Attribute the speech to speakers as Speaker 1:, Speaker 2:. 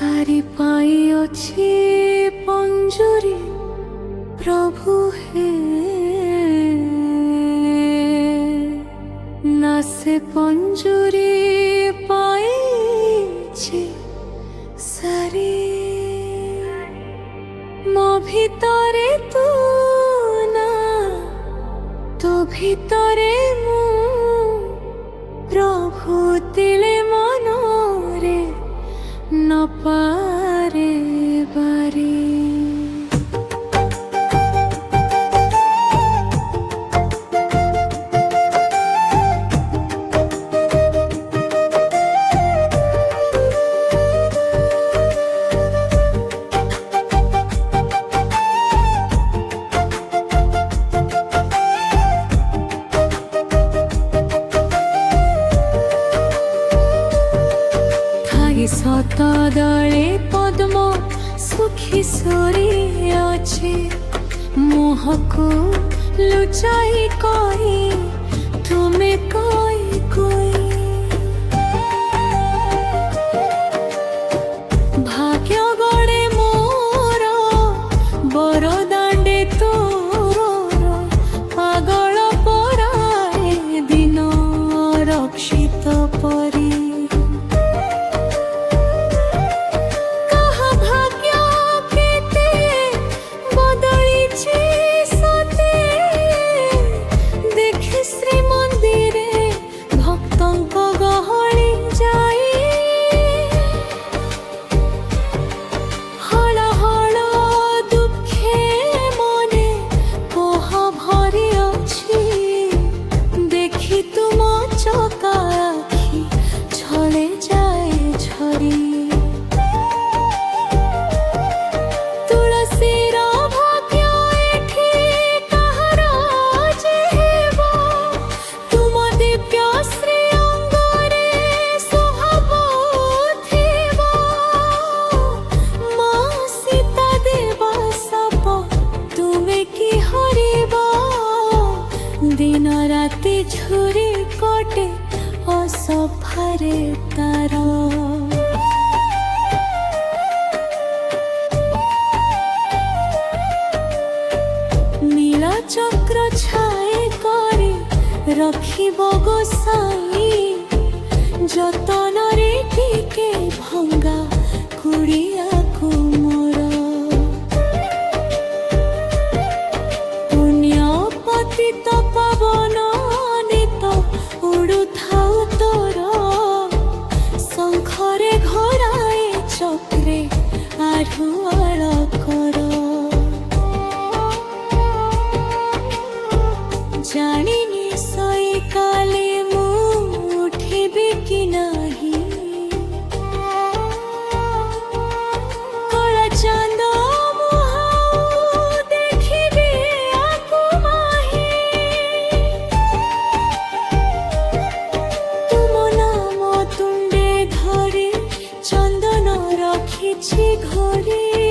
Speaker 1: सारी पाई अच्छी पंजुरी प्रभु हे ना से पंजुरी पाई सारी मो भितरे तू ना तो भितरे मु प्रभु तिले मनोरे न पारे बारी सत दले पद्म सुखी सोरी अच्छे मुह को लुचाई कही तुम्हें कोई कोई भाग्य गड़े मोर बर दांडे तोर पागल पराए दिन रक्षित परी दिन राति झुरी कोटे असफारे तार नील चक्र छाए करे रखिब गोसाई जतन रे टिके भंगा कुड़िया को मोर पुण्यपति तो पवन नित उड़ू थाउ तोर शंखरे घराए चक्रे आढ़ुआल कर जानिनी सई काले मु उठिबी कि नाही कला चांद घोरी